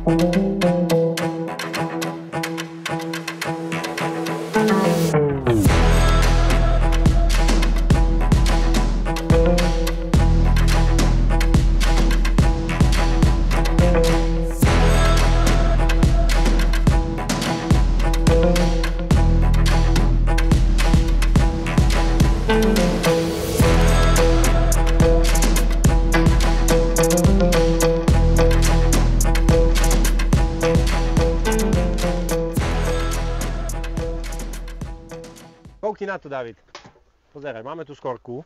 Koukni na to, David. Pozeraj, máme tu skorku.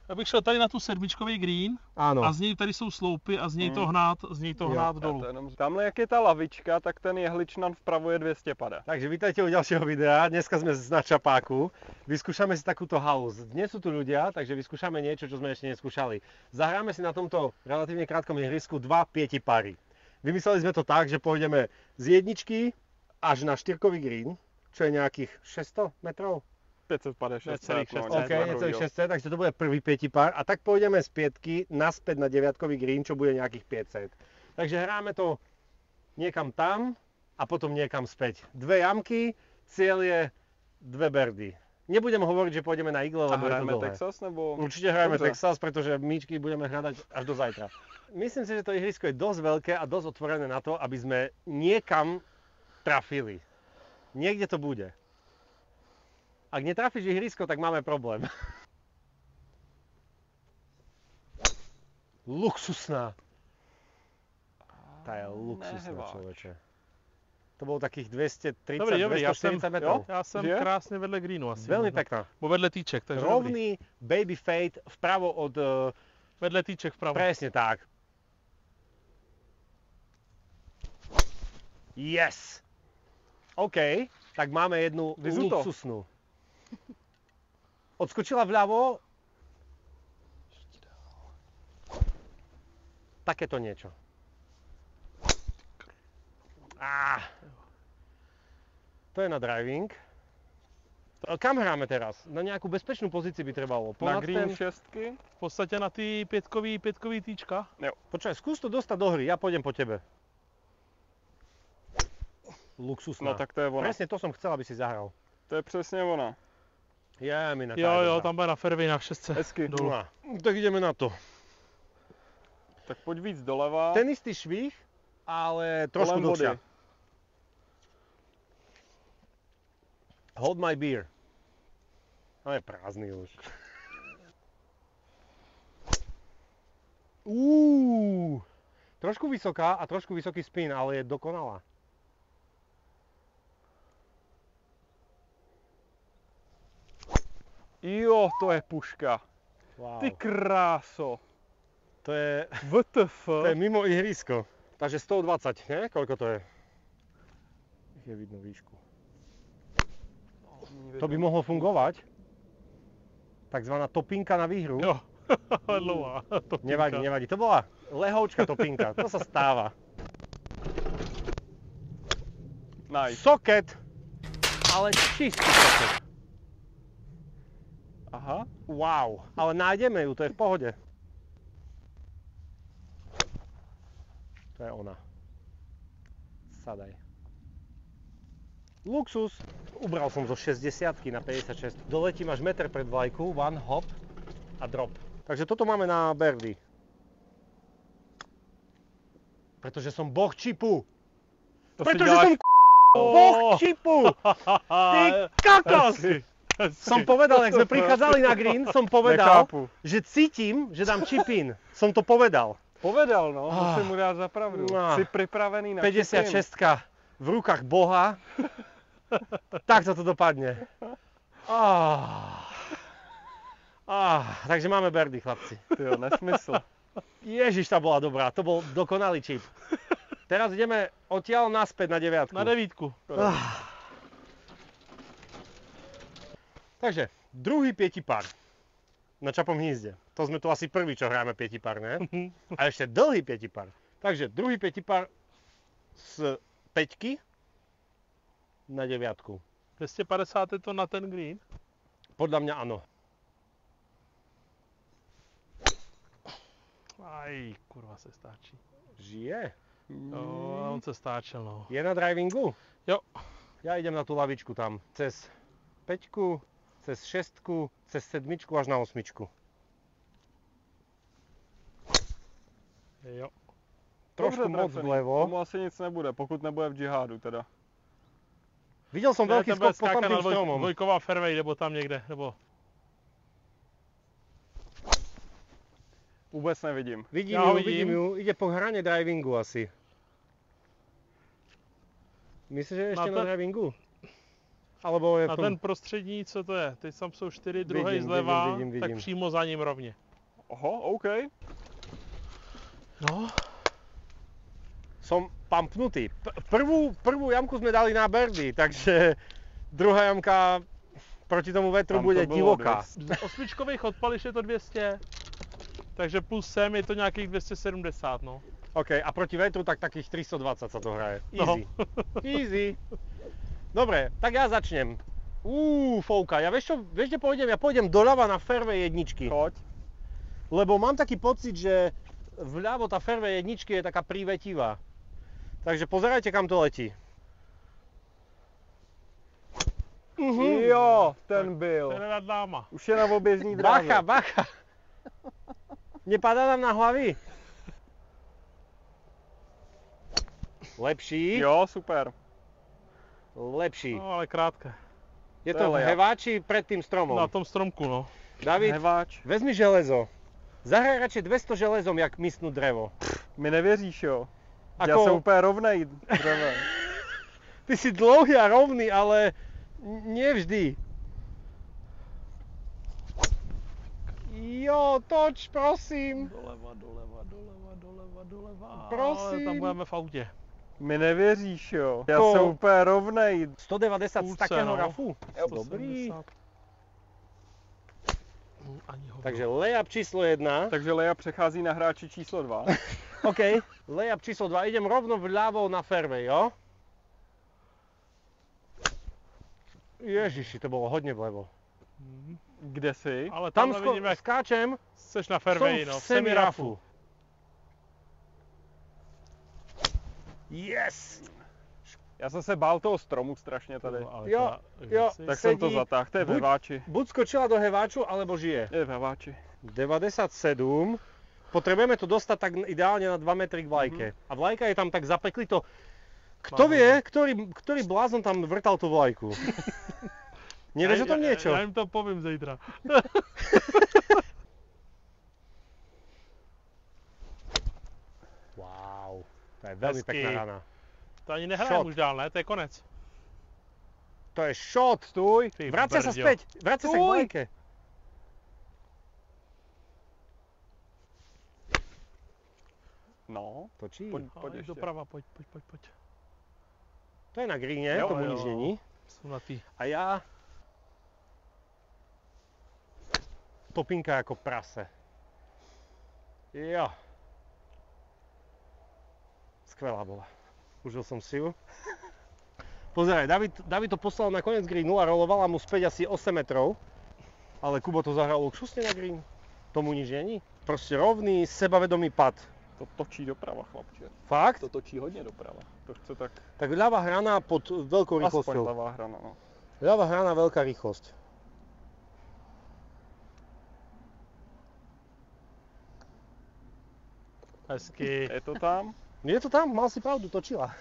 Já bych šel tady na tu sedmičkový green. Áno. A z něj tady jsou sloupy a z něj to hnát dolů. Tamhle jak je ta lavička, tak ten jehličnan vpravo je 250. Takže vítajte u ďalšieho videa. Dneska sme na čapáku. Vyskúšame si takúto halus. Dnes sú tu ľudia, takže vyskúšame niečo, čo sme ešte neskúšali. Zahráme si na tomto relatívne krátkom ihrisku 2 pietipary. Vymysleli sme to tak, že pôjdeme z jedničky až na štyrkový green, čo je nejakých 600 metrov. 550. OK, necelých 600, takže to bude prvý pietipár. A tak pôjdeme z pietky naspäť na deviatkový green, čo bude nejakých 500. Takže hráme to niekam tam a potom niekam späť. Dve jamky, cieľ je 2 birdy. Nebudem hovoriť, že pôjdeme na igle, lebo je to dlhé. Texas, nebo... Určite hrajeme Dobre. Texas, pretože míčky budeme hľadať až do zajtra. Myslím si, že to ihrisko je dosť veľké a dosť otvorené na to, aby sme niekam trafili. Niekde to bude. Ak netrafíš ihrisko, tak máme problém. Luxusná. Tá je luxusná, človeče. To bolo takých 230, Dobrý, 240 metrov. Já jsem Že? krásně vedle greenu asi. Veľmi možno. pekná. Bo vedle týček, takže dobrý. Rovný baby fade vpravo od... Vedle týček vpravo. Presne tak. Yes! OK, tak máme jednu Vyzuto. luxusnú. Odskočila vľavo. Takéto niečo. To je na driving. Kam hráme teraz? Na nejakú bezpečnú pozíciu by trebalo. Na green šestky. V podstatě na ty pětkový týčka. Počkaj, skús to dostať do hry, ja pôjdem po tebe. Luxusná. No tak to je ona. Presne to som chcel, aby si zahral. To je přesně ona. Je mi na Jo, tam bude na fairway na šestce. Hezky. Dolů. No, tak ideme na to. Tak pojď víc doleva. Ten istý švih, ale trošku Kolem vody. dlhšia. Hold my beer. No je prázdny už. Trošku vysoká a trošku vysoký spin, ale je dokonalá. Jo, to je puška. Wow. Ty kráso. To je, VTF. to je mimo ihrisko. Takže 120, ne? Koľko to je? Je vidno výšku. To by mohlo fungovať. Takzvaná topinka na výhru. Jo, dlouhá topinka. Nevadí. To bola lehovčka topinka. To sa stáva. Nice. Socket. Ale čistý socket. Aha. Wow. Ale nájdeme ju, to je v pohode. To je ona. Sadaj. Luxus. Ubral som zo 60 na 56. Doletím až meter pred vlajku, one hop a drop. Takže toto máme na birdie. Pretože som boh čipu. Pretože som boh čipu. Ty kokos. Som povedal, jak sme prichádzali na green, som povedal, že cítim, že dám chip in. Som to povedal. Povedal, no. Musím mu dát za pravdu. No. Jsi pripravený na 56 v rukách Boha. Tak to dopadne. Takže máme birdie, chlapci. Tyjo, nesmysl. Ježiš, tá bola dobrá. To bol dokonalý čip. Teraz ideme odtiaľ naspäť na deviatku. Na devítku. Takže, druhý pietipár na čapom hnízde. To sme tu asi prvý, čo hráme pietipár, ne? A ešte dlhý pietipár. Takže, druhý pietipár z peťky na deviatku. 250 je to na ten green? Podľa mňa áno. Aj, kurva se stáčí. Žije. No, on se stáčel, no. Je na drivingu? Jo. Ja idem na tú lavičku tam. Cez 5, cez 6, cez 7 až na 8. Jo. Trošku Dobře moc trefený. vlevo. Tomu asi nic nebude, pokud nebude v džihádu teda. Videl som veľký skok pod tam tým stromom. Dvojková fairway, nebo tam někde, nebo... Vůbec nevidím. Vidím Ja ju, ho vidím vidím. ju. Ide po hrane drivingu asi. Myslíš, že je ešte Na na ten- drivingu? Alebo je Na to... ten prostřední, co to je? Teď tam jsou 4, druhý Vidím, zleva, vidím. tak přímo za ním rovně. Oho, OK. No, Som pumpnutý. Prvú jamku sme dali na birdie, takže druhá jamka proti tomu vetru Tam to bude bylo divoká. z osmičkových odpališ je to 200, takže plus sem je to nějakých 270, no. OK, a proti vetru tak takých 320 sa to hraje. No. Easy. Easy. Dobre, tak ja začnem. Fouka. Ja vieš čo, kde pôjdem? Ja pôjdem doľava na fairway jedničky. Choď. Lebo mám taký pocit, že vľavo tá fairway jedničky je taká prívetivá. Takže pozerajte, kam to letí. Jo, ten byl. Ten je nad náma. Už je na oběžní dráze. Bacha. Nepadá nám na hlavy? Lepší. Jo, super. Lepší. No, ale krátké. Je to to je v lejap. heváči pred tým stromom. Na tom stromku, no. David, Heváč. vezmi železo. Zahraj radšej 200 železom, jak misnú drevo. Mi nevěříš, jo? Já Ako- jsem úplně rovnej dřevem. Ty si dlouhý a rovný, ale nevždy. Jo, toč, prosím. Doleva. Prosím. Tam budeme v autě. Mi nevěříš, jo? Já Jako- jsem úplně rovnej. 190 z Půlce, takého no. rafu. Dobrý. 170. Ani hovno. Takže layup číslo 1. Takže Leja přechází na hráče číslo 2. OK, layup číslo 2. Idem rovno vľavo na fairway, jo? Ježiši, to bolo hodne vlevo. Kde jsi? Ale Tam tam vidím, jak skáčem, seš na fairway, som no. v semirafu. Yes! Já jsem se bál toho stromu strašně tady. Ale Jo, to- jo. si- Tak jsem to sedí. zatáhl, to je ve Buď- váči. Buď skočila do heváču, alebo žije. Je ve váči. 97. Potrebujeme to dostať tak ideálne na 2 metry k vlajke. A vlajka je tam tak zapeklito. Kto Mám. vie, ktorý blázon tam vrtal tú vlajku? Nevieš o tom niečo? Já jim to povím zítra. Wow, to je veľmi Hezky. pekná rana. To ani nehrajeme Shot. už dál, ne? To je konec. To je shot. Stůj. Ty Vracia sa brďo. späť. Vracia sa k Uj. vlajke. No, Točí. pojď, Ale pojď jď ještě. doprava, pojď. To je na greene, Jo, tomu jo. nič není. Jsou na tý. A ja... Topinka ako prase. Jo. Skvelá bola. Užil som si ju. Pozeraj, David to poslal na koniec greenu a rolovala mu späť asi 8 metrov. Ale Kubo to zahral luxusne na green. Tomu nič není. Proste rovný, sebavedomý pad. To točí doprava, chlapče. Fakt? To točí hodně doprava. To chce tak Tak ľavá hrana pod veľkou aspoň rýchlosťou. levá hrana, no. Ľavá hrana, veľká rýchlosť. Hezky. Je to tam? Je to tam, mal si pravdu, točila.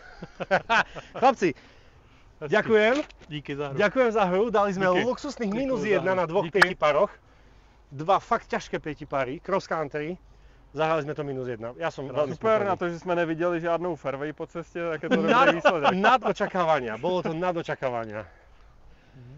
Chlapci, Hezky. ďakujem. Díky za hru. Ďakujem za hru, dali sme Díky. luxusných Díky minus za 1 hru. na dvoch Díky. pätiparoch. Dva fakt ťažké pätipary, cross country. Zahrali sme to minus 1. Ja som veľmi Super, spokojný. na to, že jsme neviděli žádnou fairway po cestě, tak je to dobrý Nad, výsledek. nad očakávania, bolo to nad očakávania.